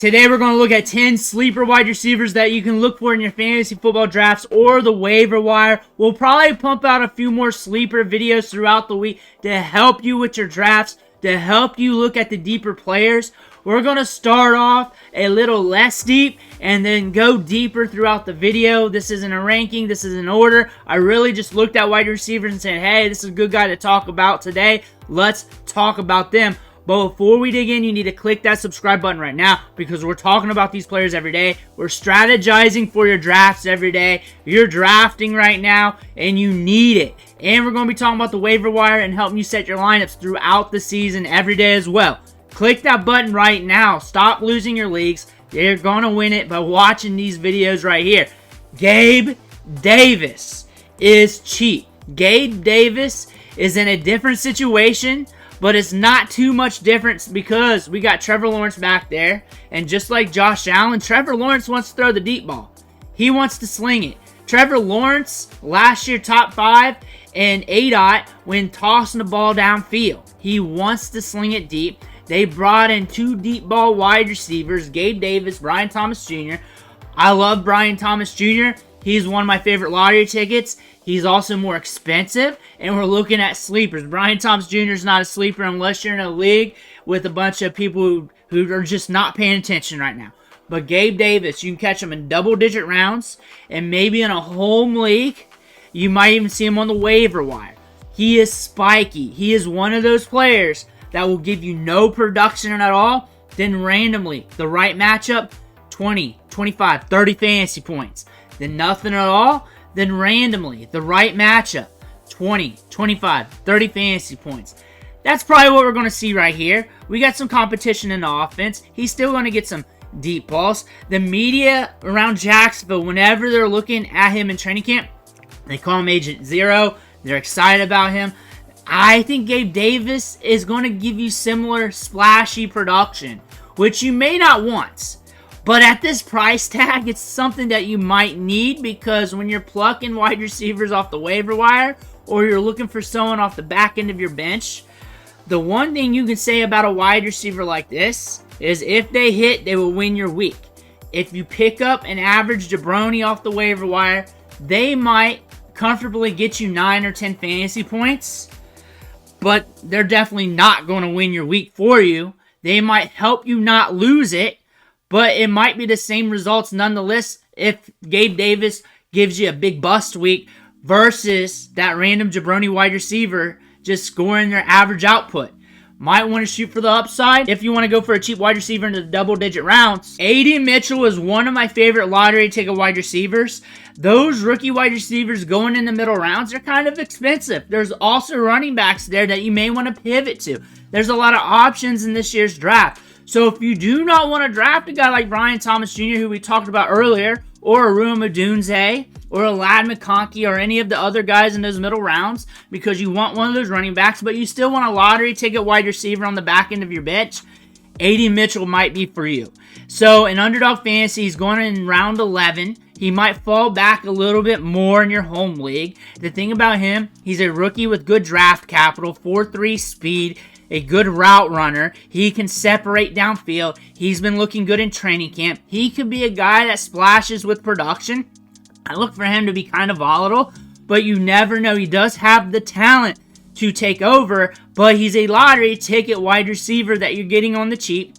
Today we're going to look at 10 sleeper wide receivers that you can look for in your fantasy football drafts or the waiver wire. We'll probably pump out a few more sleeper videos throughout the week to help you with your drafts, to help you look at the deeper players. We're going to start off a little less deep and then go deeper throughout the video. This isn't a ranking. This is an order. I really just looked at wide receivers and said, hey, this is a good guy to talk about today. Let's talk about them. But before we dig in, you need to click that subscribe button right now because we're talking about these players every day. We're strategizing for your drafts every day. You're drafting right now, and you need it. And we're going to be talking about the waiver wire and helping you set your lineups throughout the season every day as well. Click that button right now. Stop losing your leagues. You're going to win it by watching these videos right here. Gabe Davis is cheap. Gabe Davis is in a different situation, but it's not too much difference because we got Trevor Lawrence back there. And just like Josh Allen, Trevor Lawrence wants to throw the deep ball. He wants to sling it. Trevor Lawrence, last year top 5 in ADOT when tossing the ball downfield. He wants to sling it deep. They brought in 2 deep ball wide receivers, Gabe Davis, Brian Thomas Jr. I love Brian Thomas Jr. He's one of my favorite lottery tickets. He's also more expensive, and we're looking at sleepers. Brian Thomas Jr. is not a sleeper unless you're in a league with a bunch of people who are just not paying attention right now. But Gabe Davis, you can catch him in double-digit rounds, and maybe in a home league, you might even see him on the waiver wire. He is spiky. He is one of those players that will give you no production at all, then randomly, the right matchup, 20, 25, 30 fantasy points. Then nothing at all, then randomly, the right matchup, 20, 25, 30 fantasy points. That's probably what we're going to see right here. We got some competition in the offense. He's still going to get some deep balls. The media around Jacksonville, whenever they're looking at him in training camp, they call him Agent Zero. They're excited about him. I think Gabe Davis is going to give you similar splashy production, which you may not want. But at this price tag, it's something that you might need because when you're plucking wide receivers off the waiver wire or you're looking for someone off the back end of your bench, the one thing you can say about a wide receiver like this is if they hit, they will win your week. If you pick up an average jabroni off the waiver wire, they might comfortably get you 9 or 10 fantasy points, but they're definitely not going to win your week for you. They might help you not lose it, but it might be the same results nonetheless if Gabe Davis gives you a big bust week versus that random jabroni wide receiver just scoring their average output. Might want to shoot for the upside if you want to go for a cheap wide receiver into the double-digit rounds. A.D. Mitchell is one of my favorite lottery ticket wide receivers. Those rookie wide receivers going in the middle rounds are kind of expensive. There's also running backs there that you may want to pivot to. There's a lot of options in this year's draft. So if you do not want to draft a guy like Brian Thomas Jr., who we talked about earlier, or a Ruma Dunze, or a Lad McConkey, or any of the other guys in those middle rounds, because you want one of those running backs, but you still want a lottery ticket wide receiver on the back end of your bench, A.D. Mitchell might be for you. So in Underdog Fantasy, he's going in round 11. He might fall back a little bit more in your home league. The thing about him, he's a rookie with good draft capital, 4.3 speed, a good route runner. He can separate downfield. He's been looking good in training camp. He could be a guy that splashes with production. I look for him to be kind of volatile, but you never know. He does have the talent to take over, but he's a lottery ticket wide receiver that you're getting on the cheap.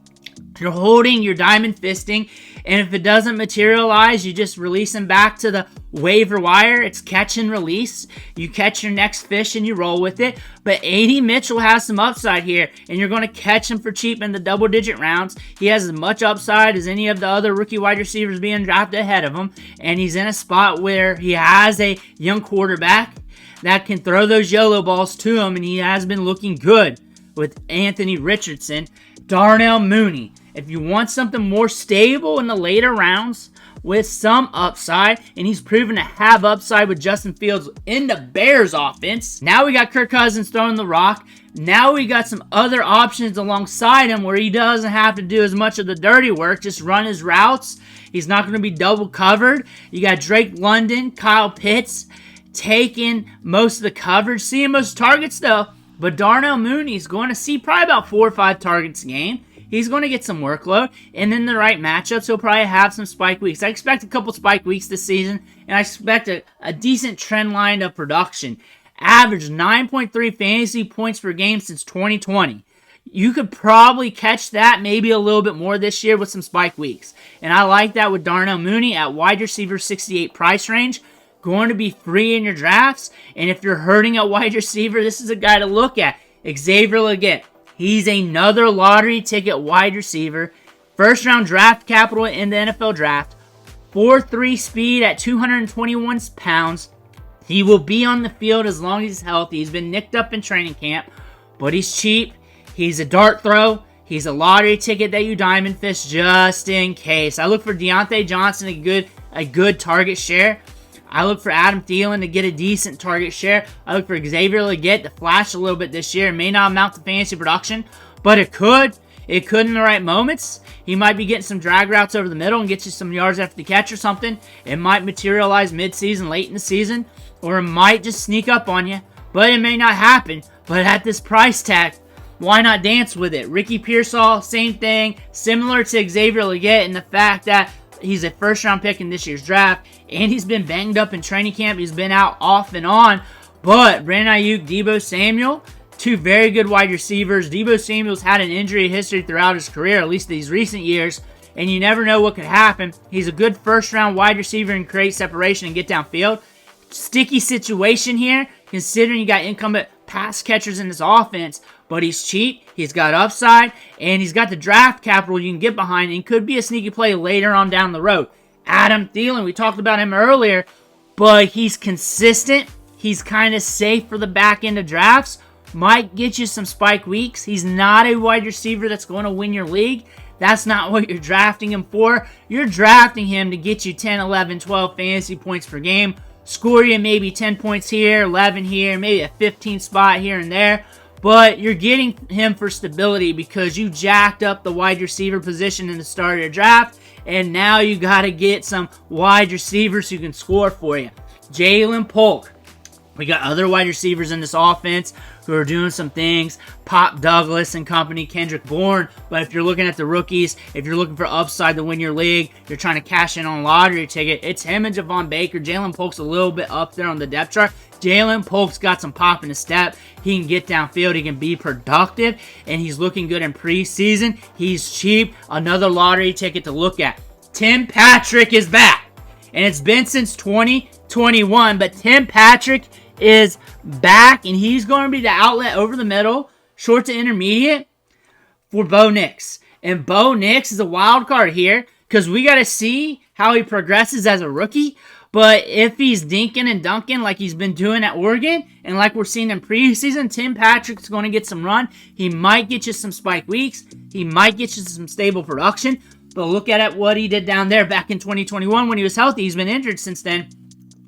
You're holding, you're diamond fisting, and if it doesn't materialize, you just release him back to the waiver wire. It's catch and release. You catch your next fish and you roll with it. But A.D. Mitchell has some upside here, and you're going to catch him for cheap in the double-digit rounds. He has as much upside as any of the other rookie wide receivers being drafted ahead of him, and he's in a spot where he has a young quarterback that can throw those YOLO balls to him, and he has been looking good with Anthony Richardson. Darnell Mooney. If you want something more stable in the later rounds with some upside, and he's proven to have upside with Justin Fields in the Bears offense. Now we got Kirk Cousins throwing the rock. Now we got some other options alongside him where he doesn't have to do as much of the dirty work, just run his routes. He's not going to be double covered. You got Drake London, Kyle Pitts taking most of the coverage, seeing most targets though. But Darnell Mooney is going to see probably about 4 or 5 targets a game. he's going to get some workload. And in the right matchups, he'll probably have some spike weeks. I expect a couple spike weeks this season, and I expect a decent trend line of production. Averaged 9.3 fantasy points per game since 2020. You could probably catch that maybe a little bit more this year with some spike weeks. And I like that with Darnell Mooney at wide receiver 68 price range. Going to be free in your drafts. And if you're hurting at wide receiver, this is a guy to look at. Xavier Legette. He's another lottery ticket wide receiver. First round draft capital in the NFL draft. 4.3 speed at 221 pounds. He will be on the field as long as he's healthy. He's been nicked up in training camp, but he's cheap. He's a dart throw. He's a lottery ticket that you diamond fish just in case. I look for Deontay Johnson a good target share. I look for Adam Thielen to get a decent target share. I look for Xavier Legette to flash a little bit this year. It may not amount to fantasy production, but it could. It could in the right moments. He might be getting some drag routes over the middle and get you some yards after the catch or something. It might materialize mid-season, late in the season, or it might just sneak up on you. But it may not happen. But at this price tag, why not dance with it? Ricky Pearsall, same thing. Similar to Xavier Legette in the fact that he's a first-round pick in this year's draft, and he's been banged up in training camp. He's been out off and on. But Brandon Ayuk, Deebo Samuel, two very good wide receivers. Deebo Samuel's had an injury history throughout his career, at least these recent years, and you never know what could happen. He's a good first-round wide receiver and create separation and get downfield. Sticky situation here, considering you got incumbent pass catchers in this offense, but he's cheap, he's got upside, and he's got the draft capital you can get behind, and could be a sneaky play later on down the road. Adam Thielen, we talked about him earlier, but he's consistent. He's kind of safe for the back end of drafts. Might get you some spike weeks. He's not a wide receiver that's going to win your league. That's not what you're drafting him for. You're drafting him to get you 10, 11, 12 fantasy points per game. Score you maybe 10 points here, 11 here, maybe a 15 spot here and there. But you're getting him for stability because you jacked up the wide receiver position in the start of your draft. And now you got to get some wide receivers who can score for you. Jalen, Polk. We got other wide receivers in this offense who are doing some things. Pop Douglas and company, Kendrick Bourne. But if you're looking at the rookies, if you're looking for upside to win your league, you're trying to cash in on a lottery ticket, it's him and Javon Baker. Jalen Polk's a little bit up there on the depth chart. Jalen Polk's got some pop in his step. He can get downfield. He can be productive. And he's looking good in preseason. He's cheap. Another lottery ticket to look at. Tim Patrick is back. And it's been since 2021. But Tim Patrick is back, and he's going to be the outlet over the middle, short to intermediate, for Bo Nix. And Bo Nix is a wild card here, because we got to see how he progresses as a rookie. But if he's dinking and dunking like he's been doing at Oregon, and like we're seeing in preseason, Tim Patrick's going to get some run. He might get you some spike weeks. He might get you some stable production. But look at it, what he did down there back in 2021 when he was healthy. He's been injured since then.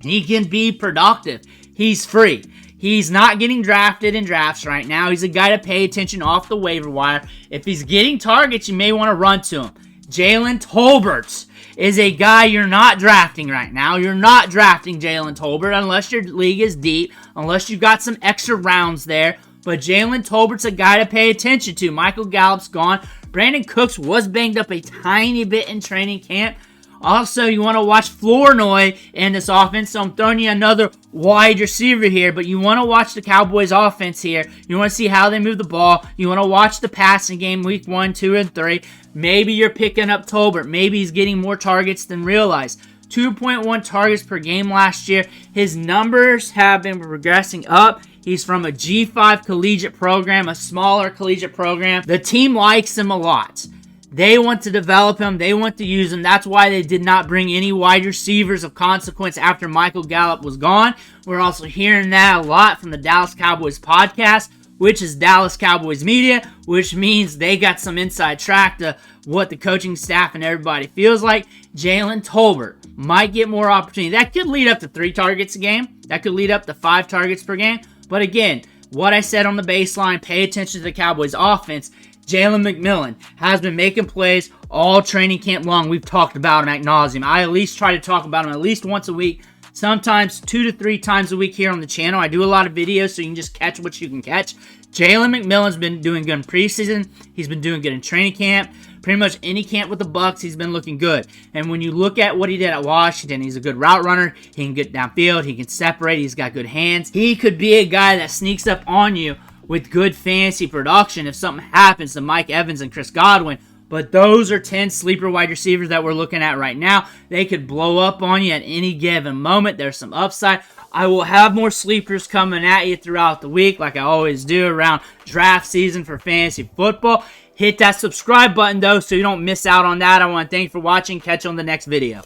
He can be productive. He's free. He's not getting drafted in drafts right now. He's a guy to pay attention off the waiver wire. If he's getting targets, you may want to run to him. Jalen Tolbert is a guy you're not drafting right now. You're not drafting Jalen Tolbert unless your league is deep, unless you've got some extra rounds there. But Jalen Tolbert's a guy to pay attention to. Michael Gallup's gone. Brandon Cooks was banged up a tiny bit in training camp. Also, you want to watch Flournoy in this offense, so I'm throwing you another wide receiver here, but you want to watch the Cowboys offense here. You want to see how they move the ball. You want to watch the passing game week 1, 2, and 3. Maybe you're picking up Tolbert. Maybe he's getting more targets than realized. 2.1 targets per game last year. His numbers have been progressing up. He's from a G5 collegiate program, a smaller collegiate program. The team likes him a lot. They want to develop him. They want to use him. That's why they did not bring any wide receivers of consequence after Michael Gallup was gone. We're also hearing that a lot from the Dallas Cowboys podcast, which is Dallas Cowboys Media, which means they got some inside track to what the coaching staff and everybody feels like. Jalen Tolbert might get more opportunity. That could lead up to 3 targets a game. That could lead up to 5 targets per game. But again, what I said on the baseline, pay attention to the Cowboys offense. Jalen McMillan has been making plays all training camp long. We've talked about him ad nauseum. I at least try to talk about him at least once a week, sometimes 2 to 3 times a week here on the channel. I do a lot of videos so you can just catch what you can catch. Jalen McMillan's been doing good in preseason. He's been doing good in training camp. Pretty much any camp with the Bucs, he's been looking good. And when you look at what he did at Washington, he's a good route runner. He can get downfield. He can separate. He's got good hands. He could be a guy that sneaks up on you with good fantasy production if something happens to Mike Evans and Chris Godwin. But those are 10 sleeper wide receivers that we're looking at right now. They could blow up on you at any given moment. There's some upside. I will have more sleepers coming at you throughout the week like I always do around draft season for fantasy football. Hit that subscribe button, though, so you don't miss out on that. I want to thank you for watching. Catch you on the next video.